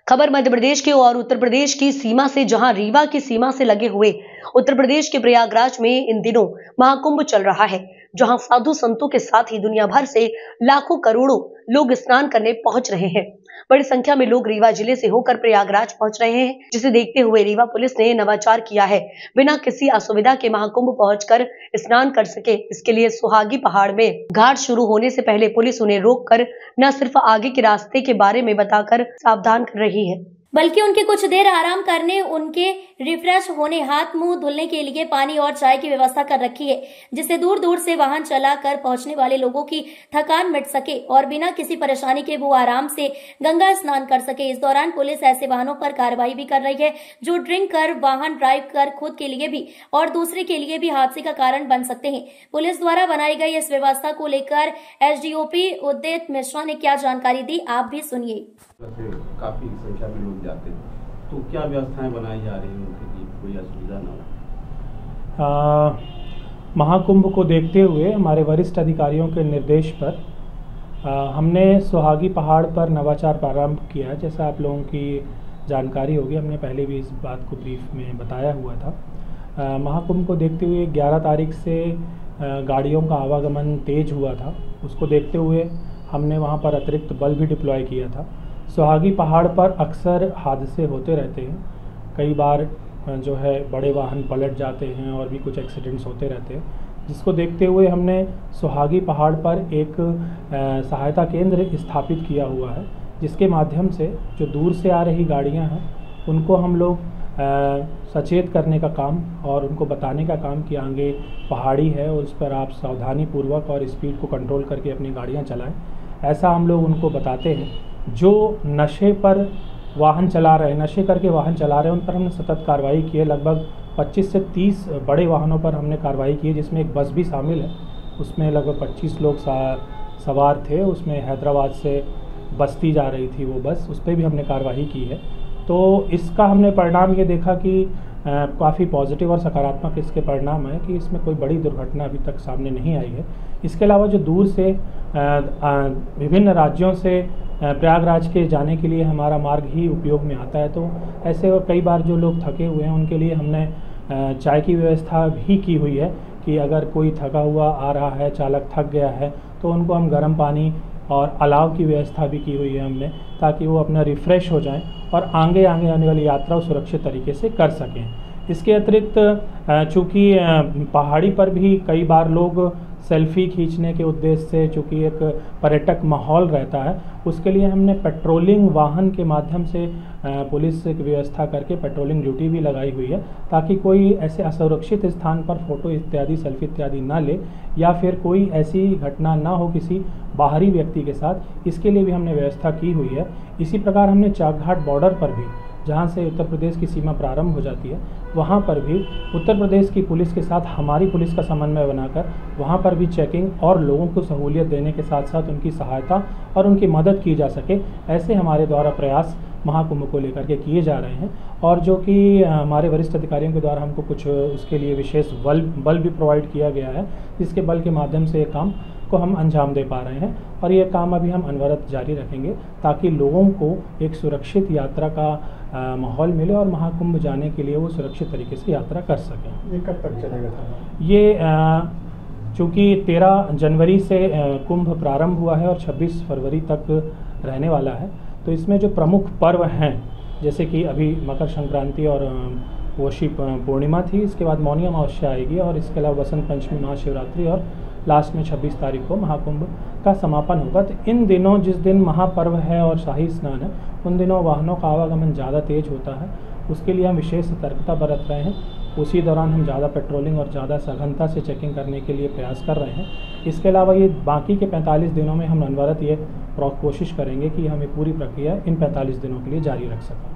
खबर मध्य प्रदेश की और उत्तर प्रदेश की सीमा से, जहां रीवा की सीमा से लगे हुए उत्तर प्रदेश के प्रयागराज में इन दिनों महाकुंभ चल रहा है, जहां साधु संतों के साथ ही दुनिया भर से लाखों करोड़ों लोग स्नान करने पहुंच रहे हैं। बड़ी संख्या में लोग रीवा जिले से होकर प्रयागराज पहुंच रहे हैं, जिसे देखते हुए रीवा पुलिस ने नवाचार किया है। बिना किसी असुविधा के महाकुंभ पहुंचकर स्नान कर सके, इसके लिए सुहागी पहाड़ में घाट शुरू होने से पहले पुलिस उन्हें रोककर न सिर्फ आगे के रास्ते के बारे में बताकर सावधान कर रही है, बल्कि उनके कुछ देर आराम करने, उनके रिफ्रेश होने, हाथ मुंह धुलने के लिए पानी और चाय की व्यवस्था कर रखी है, जिससे दूर दूर से वाहन चलाकर पहुंचने वाले लोगों की थकान मिट सके और बिना किसी परेशानी के वो आराम से गंगा स्नान कर सके। इस दौरान पुलिस ऐसे वाहनों पर कार्रवाई भी कर रही है जो ड्रिंक कर वाहन ड्राइव कर खुद के लिए भी और दूसरे के लिए भी हादसे का कारण बन सकते हैं। पुलिस द्वारा बनाई गई इस व्यवस्था को लेकर एसडीओपी उदित मिश्रा ने क्या जानकारी दी, आप भी सुनिए। काफी संख्या में लोग जाते हैं, तो क्या व्यवस्थाएं बनाई जा रही हैं उनके लिए, कोई असुविधा न हो? महाकुंभ को देखते हुए हमारे वरिष्ठ अधिकारियों के निर्देश पर हमने सुहागी पहाड़ पर नवाचार प्रारंभ किया है। जैसा आप लोगों की जानकारी होगी, हमने पहले भी इस बात को ब्रीफ में बताया हुआ था। महाकुंभ को देखते हुए 11 तारीख से गाड़ियों का आवागमन तेज हुआ था। उसको देखते हुए हमने वहाँ पर अतिरिक्त बल भी डिप्लॉय किया था। सुहागी पहाड़ पर अक्सर हादसे होते रहते हैं, कई बार जो है बड़े वाहन पलट जाते हैं और भी कुछ एक्सीडेंट्स होते रहते हैं, जिसको देखते हुए हमने सुहागी पहाड़ पर एक सहायता केंद्र स्थापित किया हुआ है, जिसके माध्यम से जो दूर से आ रही गाड़ियां हैं उनको हम लोग सचेत करने का काम और उनको बताने का काम कि आगे पहाड़ी है और उस पर आप सावधानी पूर्वक और स्पीड को कंट्रोल करके अपनी गाड़ियां चलाएं, ऐसा हम लोग उनको बताते हैं। जो नशे पर वाहन चला रहे, नशे करके वाहन चला रहे हैं, उन पर हमने सतत कार्रवाई की है। लगभग 25 से 30 बड़े वाहनों पर हमने कार्रवाई की है, जिसमें एक बस भी शामिल है। उसमें लगभग 25 लोग सवार थे। उसमें हैदराबाद से बस्ती जा रही थी वो बस, उस पर भी हमने कार्रवाई की है। तो इसका हमने परिणाम ये देखा कि काफ़ी पॉजिटिव और सकारात्मक इसके परिणाम है कि इसमें कोई बड़ी दुर्घटना अभी तक सामने नहीं आई है। इसके अलावा जो दूर से विभिन्न राज्यों से प्रयागराज के जाने के लिए हमारा मार्ग ही उपयोग में आता है, तो ऐसे और कई बार जो लोग थके हुए हैं उनके लिए हमने चाय की व्यवस्था भी की हुई है कि अगर कोई थका हुआ आ रहा है, चालक थक गया है, तो उनको हम गर्म पानी और अलाव की व्यवस्था भी की हुई है हमने, ताकि वो अपना रिफ़्रेश हो जाएं और आगे आने वाली यात्रा सुरक्षित तरीके से कर सकें। इसके अतिरिक्त चूँकि पहाड़ी पर भी कई बार लोग सेल्फी खींचने के उद्देश्य से, चूँकि एक पर्यटक माहौल रहता है, उसके लिए हमने पेट्रोलिंग वाहन के माध्यम से पुलिस की व्यवस्था करके पेट्रोलिंग ड्यूटी भी लगाई हुई है, ताकि कोई ऐसे असुरक्षित स्थान पर फ़ोटो इत्यादि, सेल्फी इत्यादि ना ले या फिर कोई ऐसी घटना ना हो किसी बाहरी व्यक्ति के साथ। इसके लिए भी हमने व्यवस्था की हुई है। इसी प्रकार हमने चाकघाट बॉर्डर पर भी, जहाँ से उत्तर प्रदेश की सीमा प्रारंभ हो जाती है, वहाँ पर भी उत्तर प्रदेश की पुलिस के साथ हमारी पुलिस का समन्वय बनाकर वहाँ पर भी चेकिंग और लोगों को सहूलियत देने के साथ साथ उनकी सहायता और उनकी मदद की जा सके, ऐसे हमारे द्वारा प्रयास महाकुंभ को लेकर के किए जा रहे हैं। और जो कि हमारे वरिष्ठ अधिकारियों के द्वारा हमको कुछ उसके लिए विशेष बल भी प्रोवाइड किया गया है, जिसके बल के माध्यम से ये काम को हम अंजाम दे पा रहे हैं। और ये काम अभी हम अनवरत जारी रखेंगे, ताकि लोगों को एक सुरक्षित यात्रा का माहौल मिले और महाकुंभ जाने के लिए वो सुरक्षित तरीके से यात्रा कर सकें। ये कब तक चलेगा सर? ये चूँकि 13 जनवरी से कुंभ प्रारंभ हुआ है और 26 फरवरी तक रहने वाला है, तो इसमें जो प्रमुख पर्व हैं, जैसे कि अभी मकर संक्रांति और वोशी पूर्णिमा थी, इसके बाद मौनी अमावस्या आएगी और इसके अलावा बसंत पंचमी, महाशिवरात्रि और लास्ट में 26 तारीख को महाकुंभ का समापन होगा। तो इन दिनों, जिस दिन महापर्व है और शाही स्नान है, उन दिनों वाहनों का आवागमन ज़्यादा तेज होता है। उसके लिए हम विशेष सतर्कता बरत रहे हैं। उसी दौरान हम ज़्यादा पेट्रोलिंग और ज़्यादा सघनता से चेकिंग करने के लिए प्रयास कर रहे हैं। इसके अलावा ये बाकी के 45 दिनों में हम अनवरत ये कोशिश करेंगे कि हम ये पूरी प्रक्रिया इन 45 दिनों के लिए जारी रख सकें।